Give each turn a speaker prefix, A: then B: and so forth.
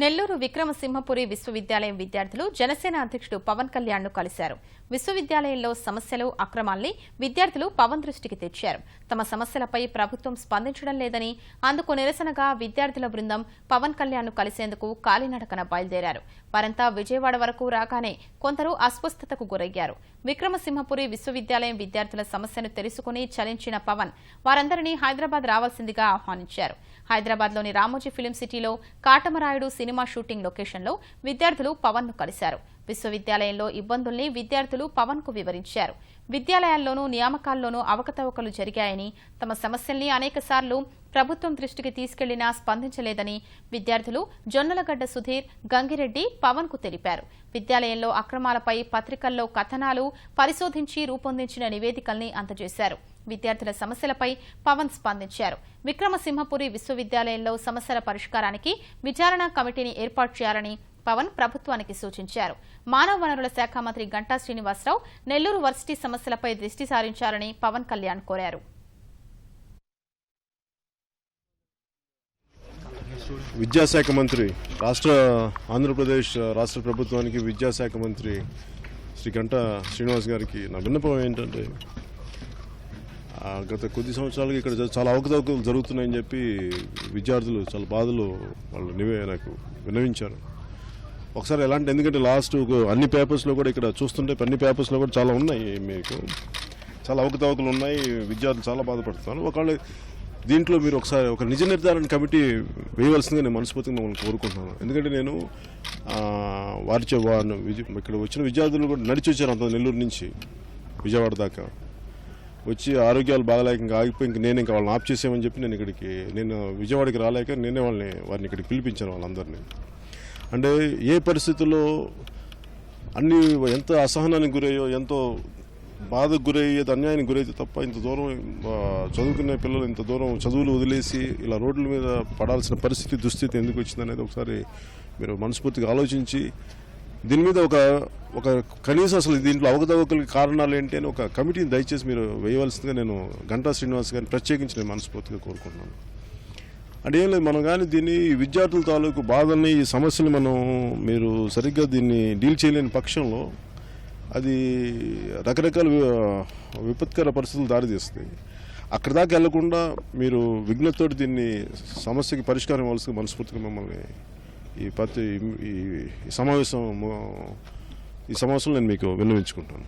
A: నెల్లూరు విక్రమసింహపురి విశ్వవిద్యాలయం విద్యార్థులు జనసేన అధ్యక్షుడు పవన్ కళ్యాణ్ ను కలిశారు. విశ్వవిద్యాలయంలో సమస్యలు, అక్రమాల్ని విద్యార్థులు పవన్ దృష్టికి తెచ్చారు. తమ సమస్యలపై ప్రభుత్వం స్పందించడం లేదని, అందుకు నిరసనగా విద్యార్థుల బృందం పవన్ కళ్యాణ్ ను కలిసేందుకు కాలినడకన బయలుదేరారు. వారంతా విజయవాడ వరకు రాగానే కొందరు అస్వస్థతకు గురయ్యారు. విక్రమసింహపురి విశ్వవిద్యాలయం విద్యార్థుల సమస్యను తెలుసుకుని చలించిన పవన్ వారందరినీ హైదరాబాద్ రావాల్సిందిగా ఆహ్వానించారు. హైదరాబాద్లోని రామోజీ ఫిలిం సిటీలో కాటమరాయుడు సినిమా షూటింగ్ లొకేషన్లో విద్యార్థులు పవన్ ను కలిశారు. విశ్వవిద్యాలయంలో ఇబ్బందుల్ని విద్యార్థులు పవన్ కు వివరించారు. విద్యాలయాల్లోనూ నియామకాల్లోనూ అవకతవకలు జరిగాయని, తమ సమస్యల్ని అనేకసార్లు ప్రభుత్వం దృష్టికి తీసుకెళ్లినా స్పందించలేదని విద్యార్థులు జొన్నలగడ్డ సుధీర్, గంగిరెడ్డి పవన్ కు తెలిపారు. విద్యాలయంలో అక్రమాలపై పత్రికల్లో కథనాలు పరిశోధించి రూపొందించిన నివేదికల్ని అందజేశారు. విద్యార్థుల సమస్యలపై పవన్ స్పందించారు. విక్రమసింహపురి విశ్వవిద్యాలయంలో సమస్యల పరిష్కారానికి విచారణ కమిటీని ఏర్పాటు చేయాలని పవన్ ప్రభుత్వానికి సూచించారు. మానవ వనరుల శాఖ మంత్రి గంటా శ్రీనివాసరావు నెల్లూరు వర్సిటీ సమస్యలపై దృష్టి సారించాలని పవన్ కళ్యాణ్ కోరారు.
B: విద్యాశాఖ మంత్రి ఆంధ్రప్రదేశ్ రాష్ట్ర ప్రభుత్వానికి విద్యాశాఖ మంత్రి శ్రీ గంటా శ్రీనివాస్ గారికి నా విన్నపం ఏంటంటే, గత కొద్ది సంవత్సరాలుగా ఇక్కడ చాలా అవకతవకలు జరుగుతున్నాయని చెప్పి విద్యార్థులు చాలా బాధలు వాళ్ళు నాకు విన్నవించారు. ఒకసారి ఎలాంటి, ఎందుకంటే లాస్ట్ అన్ని పేపర్స్లో కూడా ఇక్కడ చూస్తుంటే అన్ని పేపర్స్లో కూడా చాలా ఉన్నాయి, మీకు చాలా అవకతవకలు ఉన్నాయి, విద్యార్థులు చాలా బాధపడుతున్నారు. ఒకవేళ దీంట్లో మీరు ఒకసారి ఒక నిజ నిర్ధారణ కమిటీ వేయవలసిందిగా నేను మనస్ఫూర్తిగా మిమ్మల్ని కోరుకుంటున్నాను. ఎందుకంటే నేను ఇక్కడ వచ్చిన విద్యార్థులు కూడా నడిచి వచ్చారు అంత నెల్లూరు నుంచి విజయవాడ దాకా వచ్చి ఆరోగ్యాలు బాగలేక ఇంకా ఆగిపోయి నేను ఇంకా వాళ్ళని ఆఫ్ చేసామని చెప్పి నేను విజయవాడకి రాలేక వారిని ఇక్కడికి పిలిపించాను వాళ్ళందరినీ. అంటే ఏ పరిస్థితుల్లో అన్ని ఎంత అసహనానికి గురయ్యో, ఎంతో బాధకు గురయ్యేది, అన్యాయానికి గురైతే తప్ప ఇంత దూరం చదువుకునే పిల్లలు ఇంత దూరం చదువులు వదిలేసి ఇలా రోడ్ల మీద పడాల్సిన దుస్థితి ఎందుకు వచ్చిందనేది ఒకసారి మీరు మనస్ఫూర్తిగా ఆలోచించి దీని మీద ఒక కనీసం అసలు దీంట్లో అవకతవకలకి కారణాలు ఏంటి అని ఒక కమిటీని దయచేసి మీరు వేయవలసిందిగా నేను గంటా శ్రీనివాస్ గారిని ప్రత్యేకించి నేను మనస్ఫూర్తిగా కోరుకుంటున్నాను. అంటే ఏం లేదు, మనం కానీ దీన్ని విద్యార్థుల తాలూకు బాధల్ని, ఈ సమస్యలు మీరు సరిగ్గా దీన్ని డీల్ చేయలేని పక్షంలో అది రకరకాల విపత్కర పరిస్థితులు దారితీస్తాయి. అక్కడి దాకా వెళ్లకుండా మీరు విఘ్నతతోటి దీన్ని సమస్యకి పరిష్కారం ఇవ్వాల్సి మనస్ఫూర్తిగా మిమ్మల్ని ఈ సమావేశంలో నేను మీకు విన్నవించుకుంటాను.